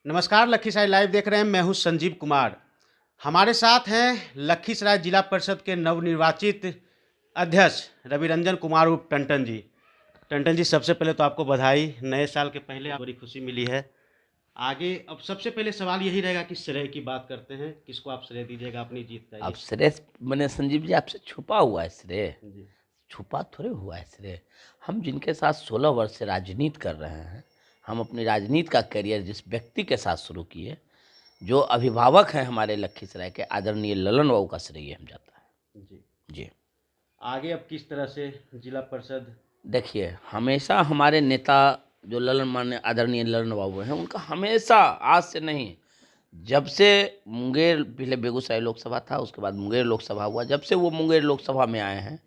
नमस्कार, लखीसराय लाइव देख रहे हैं। मैं हूं संजीव कुमार। हमारे साथ हैं लखीसराय जिला परिषद के नवनिर्वाचित अध्यक्ष रविरंजन कुमार उर्फ टंटन जी। टंटन जी, सबसे पहले तो आपको बधाई। नए साल के पहले बड़ी खुशी मिली है। आगे अब सबसे पहले सवाल यही रहेगा कि श्रेय की बात करते हैं, किसको आप श्रेय दीजिएगा अपनी जीत का? अब ये श्रेय मैंने संजीव जी आपसे छुपा हुआ है श्रेय, जी छुपा थोड़े हुआ है श्रेय। हम जिनके साथ 16 वर्ष से राजनीति कर रहे हैं, हम अपनी राजनीति का करियर जिस व्यक्ति के साथ शुरू किए, जो अभिभावक हैं हमारे लखीसराय के, आदरणीय ललन बाबू का श्रेय हम जाता है जी। जी। आगे अब किस तरह से जिला परिषद? देखिए, हमेशा हमारे नेता जो ललन मान्य आदरणीय ललन बाबू हैं, उनका हमेशा, आज से नहीं, जब से मुंगेर, पहले बेगूसराय लोकसभा था, उसके बाद मुंगेर लोकसभा हुआ, जब से वो मुंगेर लोकसभा में आए हैं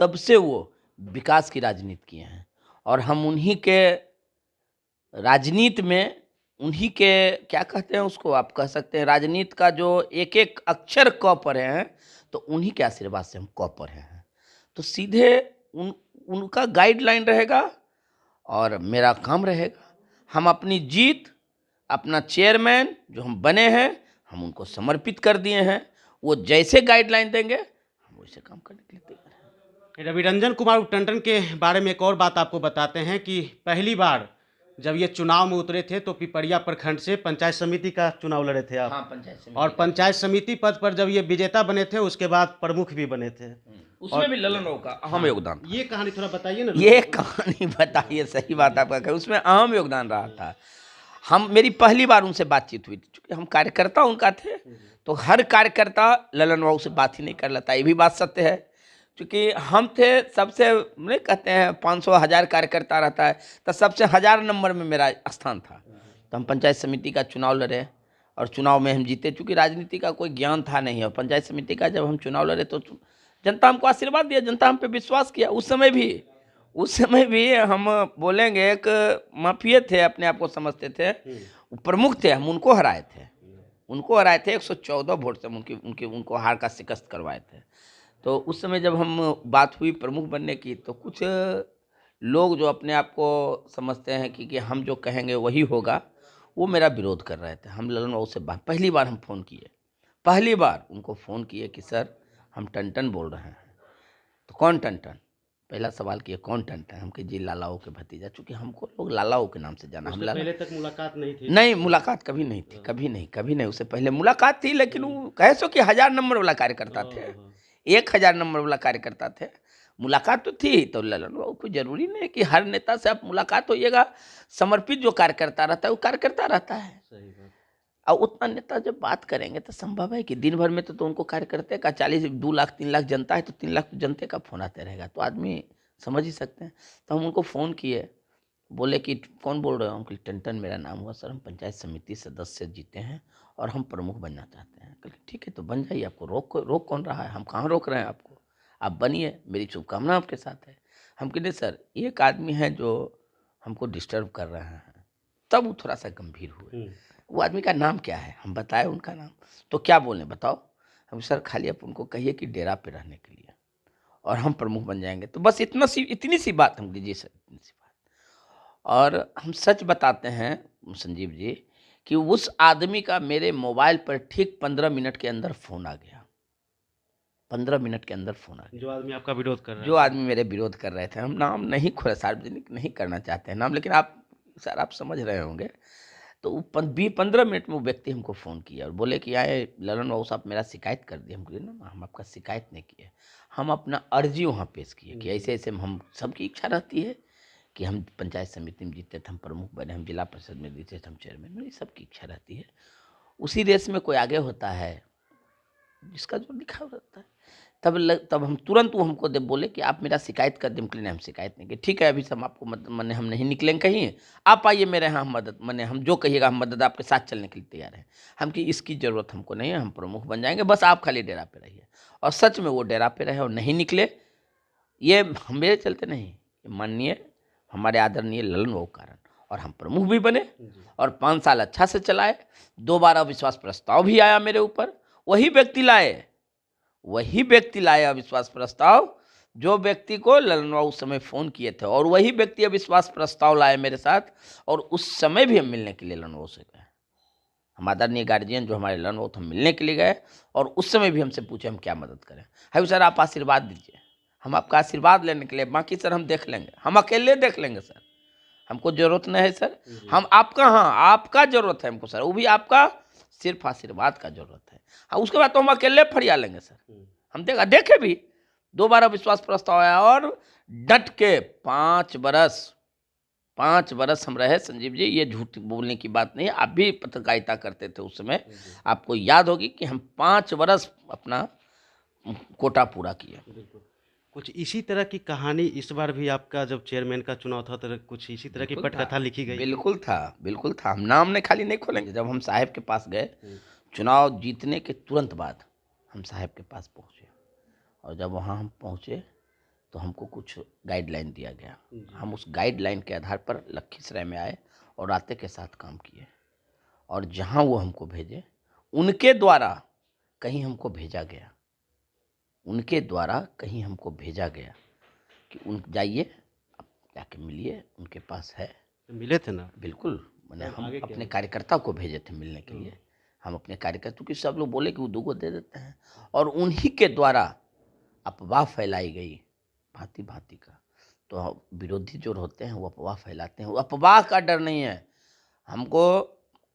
तब से वो विकास की राजनीति किए हैं। और हम उन्हीं के राजनीति में, उन्हीं के, क्या कहते हैं उसको, आप कह सकते हैं राजनीति का जो एक एक अक्षर क पर हैं, तो उन्हीं के आशीर्वाद से हम क पर हैं। तो सीधे उनका गाइडलाइन रहेगा और मेरा काम रहेगा। हम अपनी जीत, अपना चेयरमैन जो हम बने हैं, हम उनको समर्पित कर दिए हैं। वो जैसे गाइडलाइन देंगे हम वैसे काम करने के लिए तैयार हैं। रविरंजन कुमार टंडन के बारे में एक और बात आपको बताते हैं कि पहली बार जब ये चुनाव में उतरे थे तो पिपरिया प्रखंड से पंचायत समिति का चुनाव लड़े थे आप। हाँ, पंचायत समिति। और पंचायत समिति पद पर जब ये विजेता बने थे, उसके बाद प्रमुख भी बने थे। उसमें भी ललन राव का अहम योगदान था। ये कहानी थोड़ा बताइए ना। ये कहानी बताइए, सही बात आपका कहे, उसमें अहम योगदान रहा था। मेरी पहली बार उनसे बातचीत हुई थी, क्योंकि हम कार्यकर्ता उनका थे, तो हर कार्यकर्ता ललन बाबू से बात ही नहीं कर लेता, ये भी बात सत्य है। क्योंकि हम थे सबसे, नहीं कहते हैं 500,000 कार्यकर्ता रहता है, तो सबसे 1000 नंबर में मेरा स्थान था। तो हम पंचायत समिति का चुनाव लड़े और चुनाव में हम जीते। चूँकि राजनीति का कोई ज्ञान था नहीं, और पंचायत समिति का जब हम चुनाव लड़े तो जनता हमको आशीर्वाद दिया, जनता हम पे विश्वास किया। उस समय भी हम बोलेंगे, एक माफिया थे, अपने आप को समझते थे, प्रमुख थे, हम उनको हराए थे। 114 वोट से उनको हार का शिकस्त करवाए थे। तो उस समय जब हम बात हुई प्रमुख बनने की, तो कुछ लोग जो अपने आप को समझते हैं कि हम जो कहेंगे वही होगा, वो मेरा विरोध कर रहे थे। हम ललन बाबू से पहली बार हम फ़ोन किए, पहली बार उनको फ़ोन किए कि सर हम टंटन बोल रहे हैं। तो कौन टंटन? पहला सवाल किए, कौन टंटन? हम कहे जी लालाओ के भतीजा, चूँकि हमको लोग लालाओ के नाम से जाना। हम पहले तक मुलाकात नहीं थी? नहीं, मुलाकात कभी नहीं थी, कभी नहीं। उससे पहले मुलाकात थी, लेकिन वो कहे सो कि 1000 नंबर वाला कार्यकर्ता थे, 1000 नंबर वाला कार्यकर्ता थे। मुलाकात तो थी, तो ललन बाबू को जरूरी नहीं कि हर नेता से आप मुलाकात होइएगा। समर्पित जो कार्यकर्ता रहता है वो कार्यकर्ता रहता है। सही बात। और उतना नेता जब बात करेंगे तो संभव है कि दिन भर में तो उनको कार्यकर्ता का 2 लाख 3 लाख जनता है, तो 3 लाख जनता का फोन आते रहेगा, तो आदमी समझ ही सकते हैं। तो हम उनको फ़ोन किए, बोले कि कौन बोल रहे हो? हम कि टंटन मेरा नाम हुआ सर, हम पंचायत समिति सदस्य जीते हैं और हम प्रमुख बनना चाहते हैं। कल ठीक है, तो बन जाइए, आपको रोक कौन रहा है? हम कहाँ रोक रहे हैं आपको, आप बनिए, मेरी शुभकामना आपके साथ है। हम कहे सर, एक आदमी है जो हमको डिस्टर्ब कर रहे हैं। तब वो थोड़ा सा गंभीर हुए। वो आदमी का नाम क्या है? हम बताए उनका नाम। तो क्या बोले बताओ? हम सर खाली आप उनको कहिए कि डेरा पे रहने के लिए, और हम प्रमुख बन जाएंगे। तो बस इतनी सी बात हम लीजिए सर, इतनी सी बात। और हम सच बताते हैं संजीव जी कि उस आदमी का मेरे मोबाइल पर ठीक 15 मिनट के अंदर फ़ोन आ गया। 15 मिनट के अंदर फ़ोन आ गया। जो आदमी आपका विरोध कर रहा है? जो आदमी मेरे विरोध कर रहे थे। हम नाम नहीं सार्वजनिक नहीं करना चाहते हैं नाम, लेकिन आप सर आप समझ रहे होंगे। तो 15 मिनट में वो व्यक्ति हमको फ़ोन किया और बोले कि आए ललन बाबू साहब, मेरा शिकायत कर दिए। हम कहे ना, हम आपका शिकायत नहीं किए, हम अपना अर्जी वहाँ पेश किए कि ऐसे ऐसे हम सबकी इच्छा रहती है कि हम पंचायत समिति में जीते थे, हम प्रमुख बने, हम जिला परिषद में जीते थे, हम चेयरमैन, मेरी सबकी इच्छा रहती है। उसी रेस में कोई आगे होता है जिसका जो लिखा रहता है। तब हम तुरंत वो हमको बोले कि आप मेरा शिकायत कर दें। हम शिकायत नहीं की, ठीक है, अभी से हम आपको मने हम नहीं निकलेंगे कहीं, आप आइए मेरे यहाँ, हम मदद मने हम जो कहिएगा हम मदद आपके साथ चलने के लिए तैयार हैं। हम कि इसकी ज़रूरत हमको नहीं है, हम प्रमुख बन जाएंगे, बस आप खाली डेरा पे रहिए। और सच में वो डेरा पे रहे और नहीं निकले। ये मेरे चलते नहीं, माननीय हमारे आदरणीय ललन बाबू कारण, और हम प्रमुख भी बने और 5 साल अच्छा से चलाए। 2 बार अविश्वास प्रस्ताव भी आया मेरे ऊपर, वही व्यक्ति लाए अविश्वास प्रस्ताव, जो व्यक्ति को ललन बाबू उस समय फ़ोन किए थे, और वही व्यक्ति अविश्वास प्रस्ताव लाए मेरे साथ। और उस समय भी हम मिलने के लिए ललन बाबू से गए। हम आदरणीय गार्जियन जो हमारे ललन बाबू थे, हम मिलने के लिए गए और उस समय भी हमसे पूछे हम क्या मदद करें। है सर आप आशीर्वाद दीजिए, हम आपका आशीर्वाद लेने के लिए, बाकी सर हम देख लेंगे, हम अकेले देख लेंगे सर, हमको जरूरत नहीं है सर, हम आपका, हाँ आपका जरूरत है हमको सर, वो भी आपका सिर्फ आशीर्वाद का जरूरत है। हाँ उसके बाद तो हम अकेले फरिया लेंगे सर, हम देखे भी 2 बार विश्वास प्रस्ताव आया और डट के 5 बरस हम रहे संजीव जी, ये झूठ बोलने की बात नहीं है, आप भी पत्रकारिता करते थे उस समय, आपको याद होगी कि हम 5 बरस अपना कोटा पूरा किए। कुछ इसी तरह की कहानी इस बार भी आपका जब चेयरमैन का चुनाव था तो कुछ इसी तरह की पटकथा लिखी गई? बिल्कुल था, हम नाम ने खाली नहीं खोलेंगे। जब हम साहब के पास गए, चुनाव जीतने के तुरंत बाद हम साहब के पास पहुँचे, और जब वहाँ हम पहुँचे तो हमको कुछ गाइडलाइन दिया गया, हम उस गाइडलाइन के आधार पर लखीसराय में आए और राते के साथ काम किए, और जहाँ वो हमको भेजे उनके द्वारा कहीं हमको भेजा गया, उनके द्वारा कहीं हमको भेजा गया कि उन जाइए आप जाके मिलिए, उनके पास है। तो मिले थे ना? बिल्कुल, मैंने हम अपने कार्यकर्ता को भेजे थे मिलने के लिए, हम अपने कार्यकर्ता, क्योंकि सब लोग बोले कि वो 2 को दे देते हैं, और उन्हीं के द्वारा अफवाह फैलाई गई भांति भांति का। तो विरोधी जो होते हैं वो अफवाह फैलाते हैं, वो अफवाह का डर नहीं है, हमको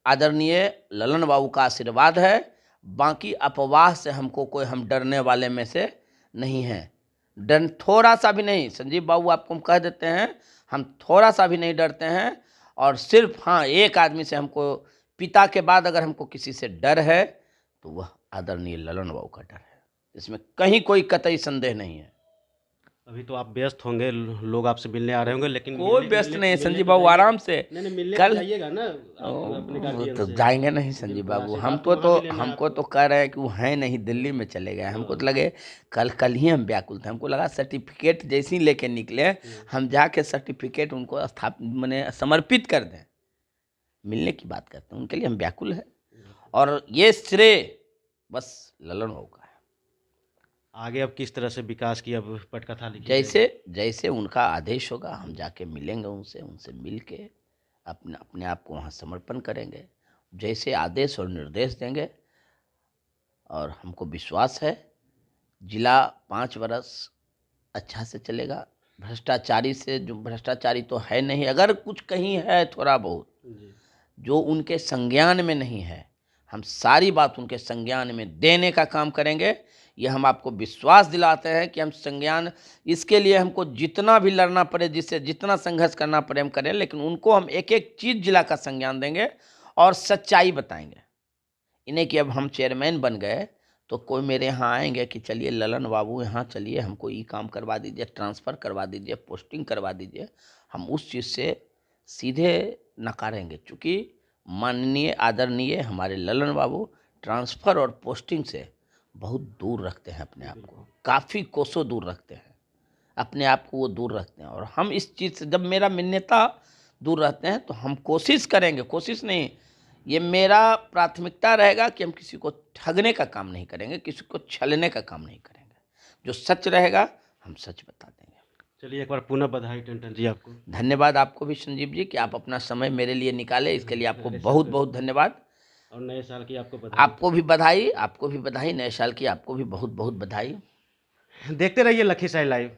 आदरणीय ललन बाबू का आशीर्वाद है, बाकी अफवाह से हमको कोई, हम डरने वाले में से नहीं हैं, डर थोड़ा सा भी नहीं। संजीव बाबू आपको हम कह देते हैं, हम थोड़ा सा भी नहीं डरते हैं, और सिर्फ हाँ एक आदमी से हमको, पिता के बाद अगर हमको किसी से डर है तो वह आदरणीय ललन बाबू का डर है, इसमें कहीं कोई कतई संदेह नहीं है। अभी तो आप व्यस्त होंगे, लोग आपसे मिलने आ रहे होंगे, लेकिन कोई व्यस्त नहीं है संजीव बाबू, आराम से मिलने कल जाइएगा ना अपने गार्जियन तो से? जाएंगे नहीं संजीव बाबू, हमको तो कह रहे हैं कि वो है नहीं, दिल्ली में चले गए, हमको तो लगे कल ही हम व्याकुल थे, हमको लगा सर्टिफिकेट जैसे ही लेके निकले हम जाके सर्टिफिकेट उनको स्थापित मैंने समर्पित कर दें, मिलने की बात करते हैं, उनके लिए हम व्याकुल है, और ये श्रेय बस ललन बाबू का है। आगे अब किस तरह से विकास की अब पटकथा लिखी? जैसे उनका आदेश होगा हम जाके मिलेंगे उनसे मिल के अपने आप को वहाँ समर्पण करेंगे, जैसे आदेश और निर्देश देंगे, और हमको विश्वास है जिला 5 बरस अच्छा से चलेगा। भ्रष्टाचारी से, जो भ्रष्टाचारी तो है नहीं, अगर कुछ कहीं है थोड़ा बहुत जो उनके संज्ञान में नहीं है, हम सारी बात उनके संज्ञान में देने का काम करेंगे। ये हम आपको विश्वास दिलाते हैं कि हम संज्ञान, इसके लिए हमको जितना भी लड़ना पड़े, जिससे जितना संघर्ष करना पड़े हम करें, लेकिन उनको हम एक एक चीज़ जिला का संज्ञान देंगे और सच्चाई बताएंगे। इन्हें कि अब हम चेयरमैन बन गए तो कोई मेरे यहाँ आएंगे कि चलिए ललन बाबू यहाँ चलिए, हमको ये काम करवा दीजिए, ट्रांसफ़र करवा दीजिए, पोस्टिंग करवा दीजिए, हम उस चीज़ से सीधे नकारेंगे, चूँकि माननीय आदरणीय हमारे ललन बाबू ट्रांसफ़र और पोस्टिंग से बहुत दूर रखते हैं अपने आप को, काफ़ी कोसों दूर रखते हैं अपने आप को, वो दूर रखते हैं, और हम इस चीज़ से, जब मेरा नेता दूर रहते हैं तो हम कोशिश करेंगे, कोशिश नहीं, ये मेरा प्राथमिकता रहेगा कि हम किसी को ठगने का काम नहीं करेंगे, किसी को छलने का काम नहीं करेंगे, जो सच रहेगा हम सच बता देंगे। चलिए एक बार पुनः बधाई टंटन जी आपको। धन्यवाद आपको भी संजीव जी कि आप अपना समय मेरे लिए निकाले, इसके लिए आपको बहुत बहुत धन्यवाद, और नए साल की आपको बधाई। आपको भी बधाई, नए साल की आपको भी बहुत बहुत बधाई। देखते रहिए लखीसराय लाइव।